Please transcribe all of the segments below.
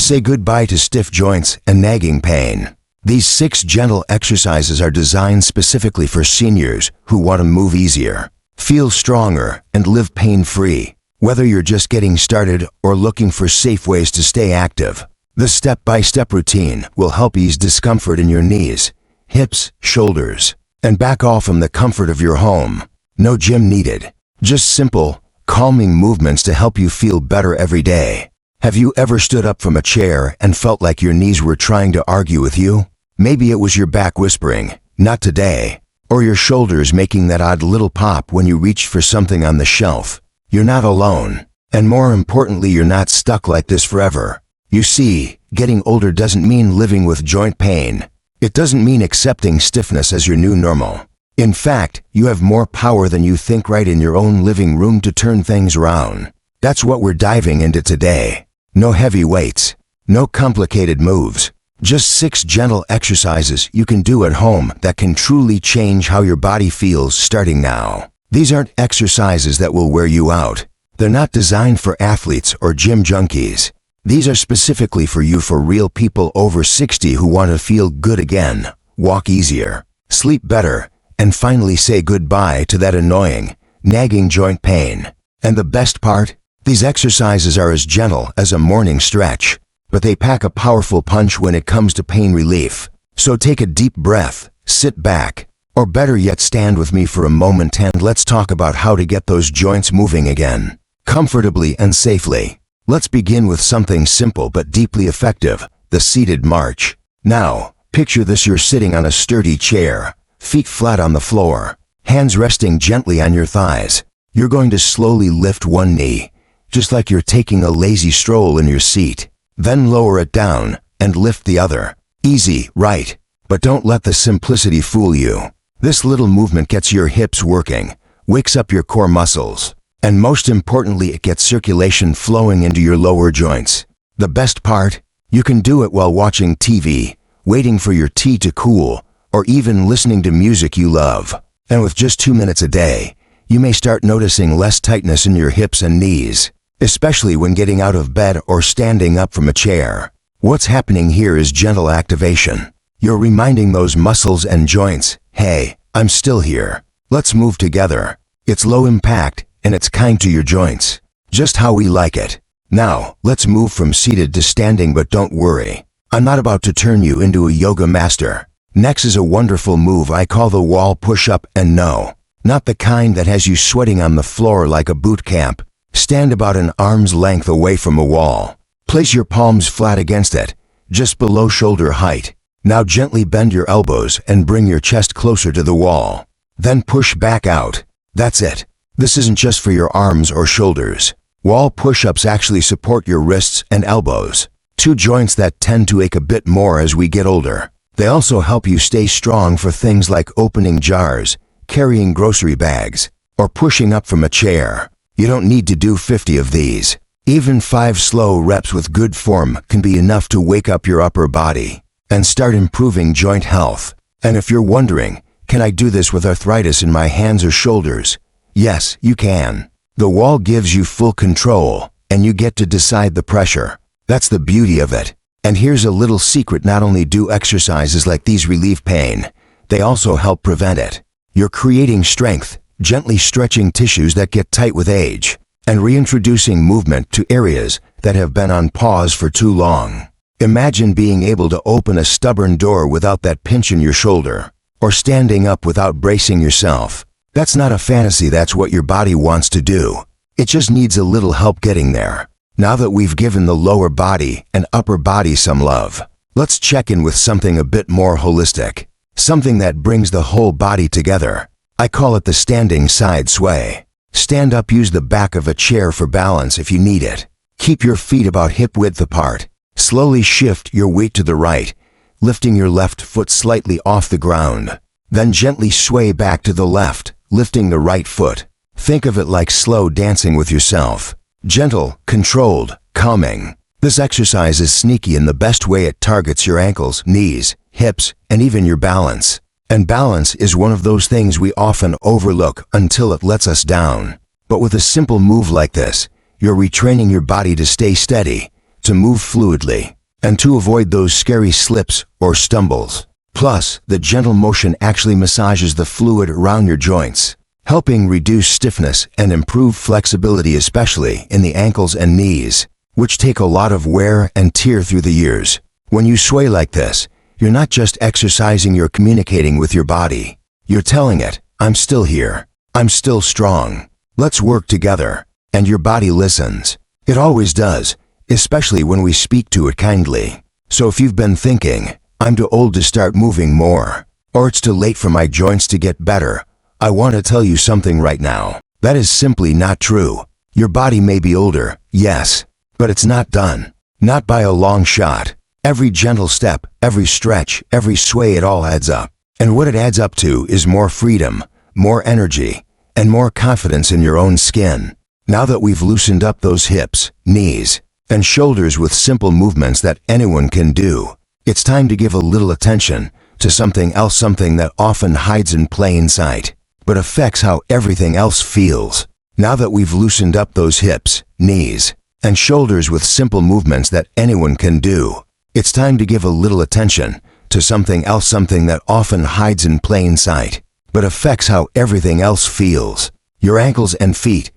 Say goodbye to stiff joints and nagging pain. These 6 gentle exercises are designed specifically for seniors who want to move easier, feel stronger, and live pain-free. Whether you're just getting started or looking for safe ways to stay active, the step-by-step routine will help ease discomfort in your knees, hips, shoulders, and back all from the comfort of your home. No gym needed. Just simple, calming movements to help you feel better every day. Have you ever stood up from a chair and felt like your knees were trying to argue with you? Maybe it was your back whispering, "Not today," or your shoulders making that odd little pop when you reached for something on the shelf. You're not alone. And more importantly, you're not stuck like this forever. You see, getting older doesn't mean living with joint pain. It doesn't mean accepting stiffness as your new normal. In fact, you have more power than you think right in your own living room to turn things around. That's what we're diving into today. No heavy weights, no complicated moves, just 6 gentle exercises you can do at home that can truly change how your body feels starting now. These aren't exercises that will wear you out. They're not designed for athletes or gym junkies. These are specifically for you, for real people over 60 who want to feel good again, walk easier, sleep better, and finally say goodbye to that annoying, nagging joint pain. And the best part? These exercises are as gentle as a morning stretch, but they pack a powerful punch when it comes to pain relief. So take a deep breath, sit back, or better yet stand with me for a moment and let's talk about how to get those joints moving again, comfortably and safely. Let's begin with something simple but deeply effective, the seated march. Now, picture this: you're sitting on a sturdy chair, feet flat on the floor, hands resting gently on your thighs. You're going to slowly lift one knee, just like you're taking a lazy stroll in your seat. Then lower it down and lift the other. Easy, right? But don't let the simplicity fool you. This little movement gets your hips working, wakes up your core muscles, and most importantly, it gets circulation flowing into your lower joints. The best part? You can do it while watching TV, waiting for your tea to cool, or even listening to music you love. And with just 2 minutes a day, you may start noticing less tightness in your hips and knees, especially when getting out of bed or standing up from a chair. What's happening here is gentle activation. You're reminding those muscles and joints, "Hey, I'm still here. Let's move together." It's low impact, and it's kind to your joints. Just how we like it. Now, let's move from seated to standing, but don't worry. I'm not about to turn you into a yoga master. Next is a wonderful move I call the wall push-up, and no, not the kind that has you sweating on the floor like a boot camp. Stand about an arm's length away from a wall. Place your palms flat against it, just below shoulder height. Now gently bend your elbows and bring your chest closer to the wall. Then push back out. That's it. This isn't just for your arms or shoulders. Wall push-ups actually support your wrists and elbows, 2 joints that tend to ache a bit more as we get older. They also help you stay strong for things like opening jars, carrying grocery bags, or pushing up from a chair. You don't need to do 50 of these. Even 5 slow reps with good form can be enough to wake up your upper body and start improving joint health. And if you're wondering, can I do this with arthritis in my hands or shoulders? Yes, you can. The wall gives you full control, and you get to decide the pressure. That's the beauty of it. And here's a little secret: not only do exercises like these relieve pain, they also help prevent it. You're creating strength, gently stretching tissues that get tight with age, and reintroducing movement to areas that have been on pause for too long. Imagine being able to open a stubborn door without that pinch in your shoulder, or standing up without bracing yourself. That's not a fantasy, that's what your body wants to do. It just needs a little help getting there. Now that we've given the lower body and upper body some love, let's check in with something a bit more holistic, something that brings the whole body together. I call it the standing side sway. Stand up, use the back of a chair for balance if you need it. Keep your feet about hip width apart. Slowly shift your weight to the right, lifting your left foot slightly off the ground. Then gently sway back to the left, lifting the right foot. Think of it like slow dancing with yourself. Gentle, controlled, calming. This exercise is sneaky in the best way. It targets your ankles, knees, hips, and even your balance. And balance is one of those things we often overlook until it lets us down. But with a simple move like this, you're retraining your body to stay steady, to move fluidly, and to avoid those scary slips or stumbles. Plus, the gentle motion actually massages the fluid around your joints, helping reduce stiffness and improve flexibility, especially in the ankles and knees, which take a lot of wear and tear through the years. When you sway like this, you're not just exercising, you're communicating with your body. You're telling it, I'm still here. I'm still strong. Let's work together. And your body listens. It always does, especially when we speak to it kindly. So if you've been thinking, I'm too old to start moving more, or it's too late for my joints to get better, I want to tell you something right now. That is simply not true. Your body may be older, yes, but it's not done. Not by a long shot. Every gentle step, every stretch, every sway, it all adds up. And what it adds up to is more freedom, more energy, and more confidence in your own skin. Now that we've loosened up those hips, knees, and shoulders with simple movements that anyone can do, it's time to give a little attention to something else, something that often hides in plain sight, but affects how everything else feels. Now that we've loosened up those hips, knees, and shoulders with simple movements that anyone can do, it's time to give a little attention to something else, something that often hides in plain sight, but affects how everything else feels. Your ankles and feet.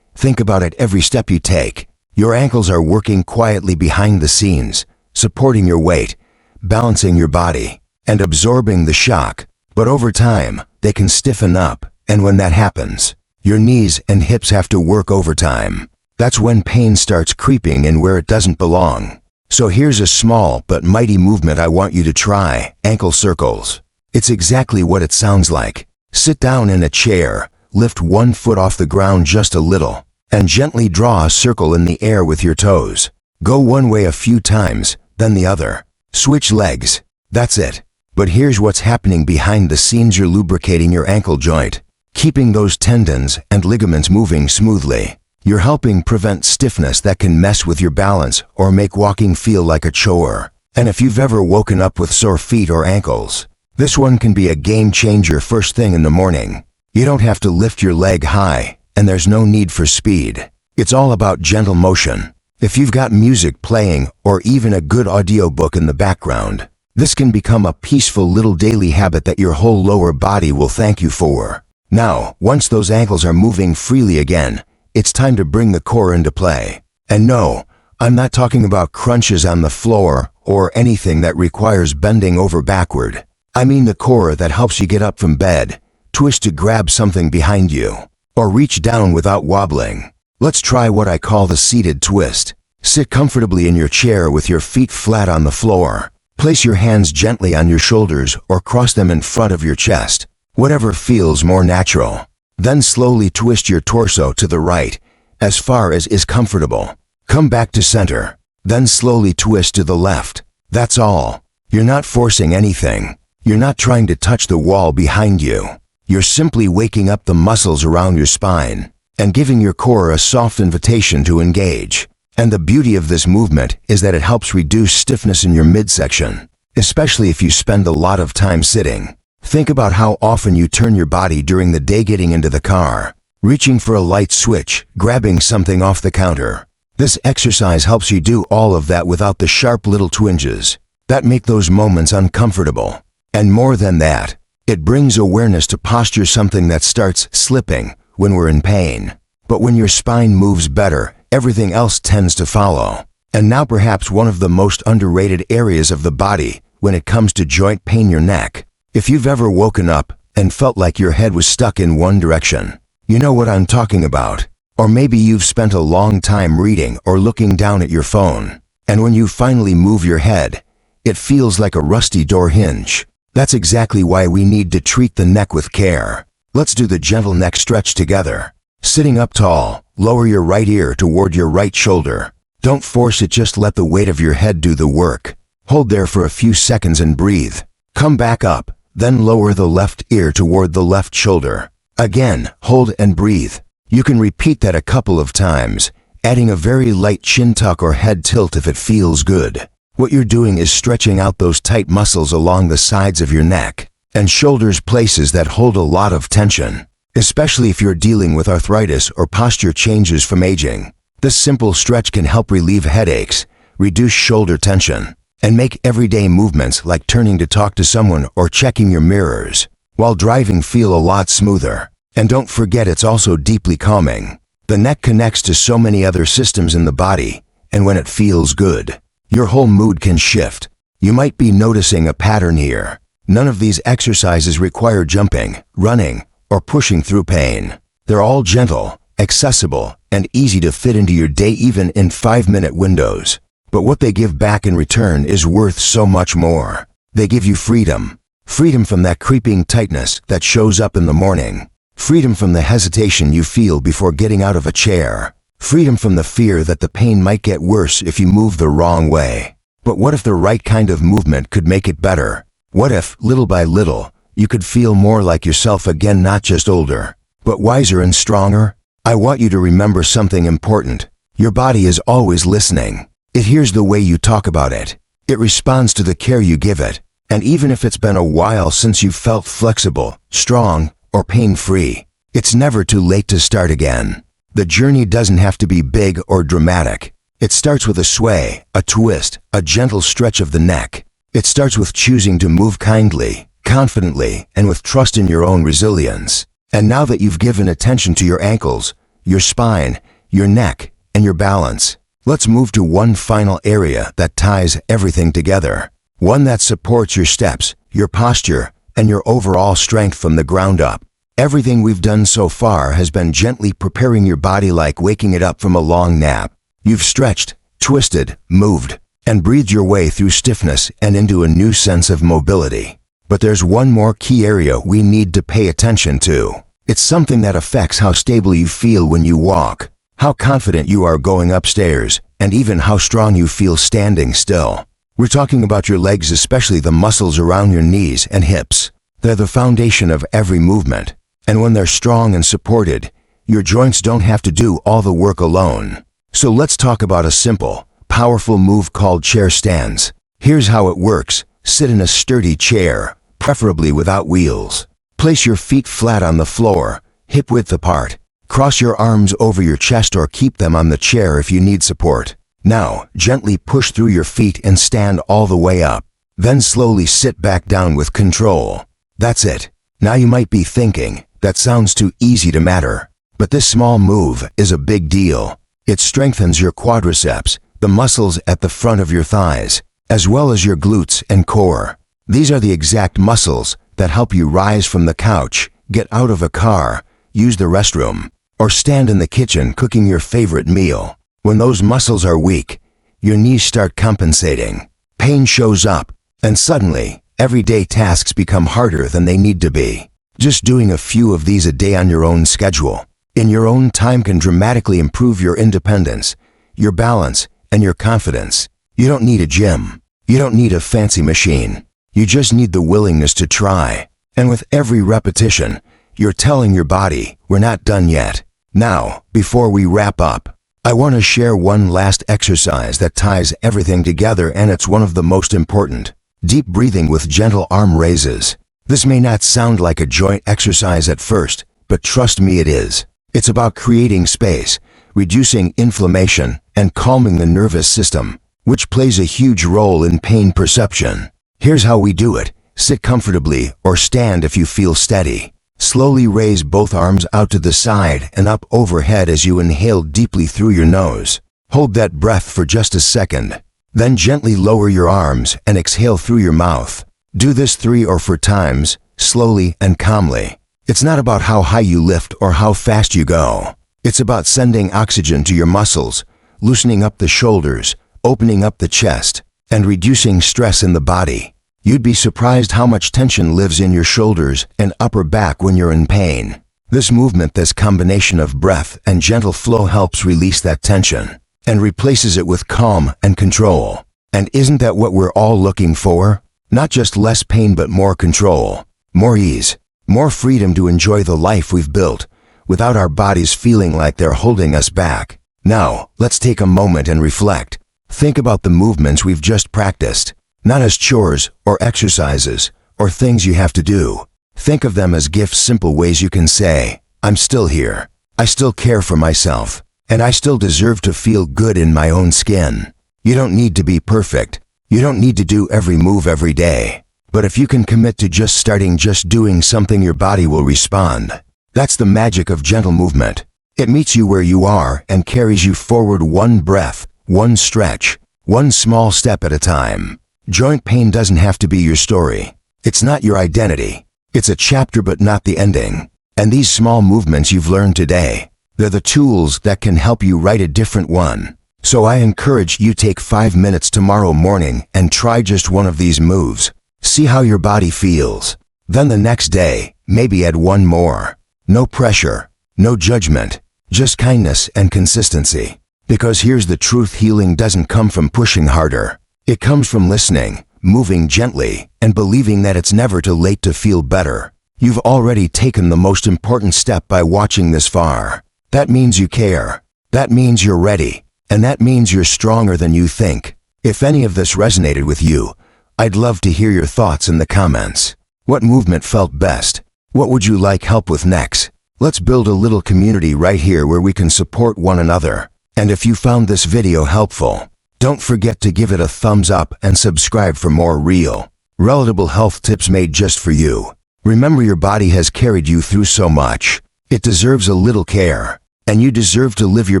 Think about it every step you take. Your ankles are working quietly behind the scenes, supporting your weight, balancing your body, and absorbing the shock. But over time, they can stiffen up, and when that happens, your knees and hips have to work overtime. That's when pain starts creeping in where it doesn't belong. So here's a small but mighty movement I want you to try: ankle circles. It's exactly what it sounds like. Sit down in a chair, lift one foot off the ground just a little, and gently draw a circle in the air with your toes. Go one way a few times, then the other. Switch legs. That's it. But here's what's happening behind the scenes: you're lubricating your ankle joint, keeping those tendons and ligaments moving smoothly. You're helping prevent stiffness that can mess with your balance or make walking feel like a chore. And if you've ever woken up with sore feet or ankles, this one can be a game changer first thing in the morning. You don't have to lift your leg high, and there's no need for speed. It's all about gentle motion. If you've got music playing or even a good audiobook in the background, this can become a peaceful little daily habit that your whole lower body will thank you for. Now, once those ankles are moving freely again, it's time to bring the core into play. And no, I'm not talking about crunches on the floor or anything that requires bending over backward. I mean the core that helps you get up from bed, twist to grab something behind you, or reach down without wobbling. Let's try what I call the seated twist. Sit comfortably in your chair with your feet flat on the floor. Place your hands gently on your shoulders or cross them in front of your chest, whatever feels more natural. Then slowly twist your torso to the right, as far as is comfortable. Come back to center. Then slowly twist to the left. That's all. You're not forcing anything. You're not trying to touch the wall behind you. You're simply waking up the muscles around your spine and giving your core a soft invitation to engage. And the beauty of this movement is that it helps reduce stiffness in your midsection, especially if you spend a lot of time sitting. Think about how often you turn your body during the day, getting into the car, reaching for a light switch, grabbing something off the counter. This exercise helps you do all of that without the sharp little twinges that make those moments uncomfortable. And more than that, it brings awareness to posture, something that starts slipping when we're in pain. But when your spine moves better, everything else tends to follow. And now perhaps one of the most underrated areas of the body when it comes to joint pain: your neck. If you've ever woken up and felt like your head was stuck in one direction, you know what I'm talking about. Or maybe you've spent a long time reading or looking down at your phone, and when you finally move your head, it feels like a rusty door hinge. That's exactly why we need to treat the neck with care. Let's do the gentle neck stretch together. Sitting up tall, lower your right ear toward your right shoulder. Don't force it, just let the weight of your head do the work. Hold there for a few seconds and breathe. Come back up. Then lower the left ear toward the left shoulder. Again, hold and breathe. You can repeat that a couple of times, adding a very light chin tuck or head tilt if it feels good. What you're doing is stretching out those tight muscles along the sides of your neck and shoulders, places that hold a lot of tension, especially if you're dealing with arthritis or posture changes from aging. This simple stretch can help relieve headaches, reduce shoulder tension, and make everyday movements like turning to talk to someone or checking your mirrors while driving feel a lot smoother. And don't forget, it's also deeply calming. The neck connects to so many other systems in the body, and when it feels good, your whole mood can shift. You might be noticing a pattern here. None of these exercises require jumping, running, or pushing through pain. They're all gentle, accessible, and easy to fit into your day, even in 5-minute windows. But what they give back in return is worth so much more. They give you freedom. Freedom from that creeping tightness that shows up in the morning. Freedom from the hesitation you feel before getting out of a chair. Freedom from the fear that the pain might get worse if you move the wrong way. But what if the right kind of movement could make it better? What if, little by little, you could feel more like yourself again, not just older, but wiser and stronger? I want you to remember something important. Your body is always listening. It hears the way you talk about it. It responds to the care you give it. And even if it's been a while since you've felt flexible, strong, or pain-free, it's never too late to start again. The journey doesn't have to be big or dramatic. It starts with a sway, a twist, a gentle stretch of the neck. It starts with choosing to move kindly, confidently, and with trust in your own resilience. And now that you've given attention to your ankles, your spine, your neck, and your balance, let's move to one final area that ties everything together. One that supports your steps, your posture, and your overall strength from the ground up. Everything we've done so far has been gently preparing your body, like waking it up from a long nap. You've stretched, twisted, moved, and breathed your way through stiffness and into a new sense of mobility. But there's one more key area we need to pay attention to. It's something that affects how stable you feel when you walk, how confident you are going upstairs, and even how strong you feel standing still. We're talking about your legs, especially the muscles around your knees and hips. They're the foundation of every movement. And when they're strong and supported, your joints don't have to do all the work alone. So let's talk about a simple, powerful move called chair stands. Here's how it works. Sit in a sturdy chair, preferably without wheels. Place your feet flat on the floor, hip width apart. Cross your arms over your chest or keep them on the chair if you need support. Now, gently push through your feet and stand all the way up. Then slowly sit back down with control. That's it. Now you might be thinking, that sounds too easy to matter. But this small move is a big deal. It strengthens your quadriceps, the muscles at the front of your thighs, as well as your glutes and core. These are the exact muscles that help you rise from the couch, get out of a car, use the restroom, or stand in the kitchen cooking your favorite meal. When those muscles are weak, your knees start compensating. Pain shows up, and suddenly, everyday tasks become harder than they need to be. Just doing a few of these a day on your own schedule, in your own time, can dramatically improve your independence, your balance, and your confidence. You don't need a gym. You don't need a fancy machine. You just need the willingness to try. And with every repetition, you're telling your body, we're not done yet. Now, before we wrap up, I want to share one last exercise that ties everything together, and it's one of the most important. Deep breathing with gentle arm raises. This may not sound like a joint exercise at first, but trust me, it is. It's about creating space, reducing inflammation, and calming the nervous system, which plays a huge role in pain perception. Here's how we do it. Sit comfortably or stand if you feel steady. Slowly raise both arms out to the side and up overhead as you inhale deeply through your nose. Hold that breath for just a second. Then gently lower your arms and exhale through your mouth. Do this 3 or 4 times, slowly and calmly. It's not about how high you lift or how fast you go. It's about sending oxygen to your muscles, loosening up the shoulders, opening up the chest, and reducing stress in the body. You'd be surprised how much tension lives in your shoulders and upper back when you're in pain. This movement, this combination of breath and gentle flow, helps release that tension and replaces it with calm and control. And isn't that what we're all looking for? Not just less pain, but more control, more ease, more freedom to enjoy the life we've built without our bodies feeling like they're holding us back. Now, let's take a moment and reflect. Think about the movements we've just practiced, not as chores or exercises or things you have to do. Think of them as gifts, simple ways you can say, I'm still here, I still care for myself, and I still deserve to feel good in my own skin. You don't need to be perfect. You don't need to do every move every day. But if you can commit to just doing something, your body will respond. That's the magic of gentle movement. It meets you where you are and carries you forward one breath, one stretch, one small step at a time. Joint pain doesn't have to be your story. It's not your identity. It's a chapter but not the ending. And these small movements you've learned today, they're the tools that can help you write a different one. So I encourage you take 5 minutes tomorrow morning and try just one of these moves. See how your body feels. Then the next day, maybe add one more. No pressure, no judgment, just kindness and consistency. Because here's the truth: healing doesn't come from pushing harder. It comes from listening, moving gently, and believing that it's never too late to feel better. You've already taken the most important step by watching this far. That means you care. That means you're ready. And that means you're stronger than you think. If any of this resonated with you, I'd love to hear your thoughts in the comments. What movement felt best? What would you like help with next? Let's build a little community right here where we can support one another. And if you found this video helpful, don't forget to give it a thumbs up and subscribe for more real, relatable health tips made just for you. Remember, your body has carried you through so much. It deserves a little care. And you deserve to live your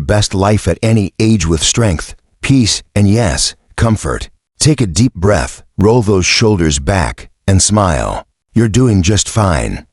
best life at any age with strength, peace, and yes, comfort. Take a deep breath, roll those shoulders back, and smile. You're doing just fine.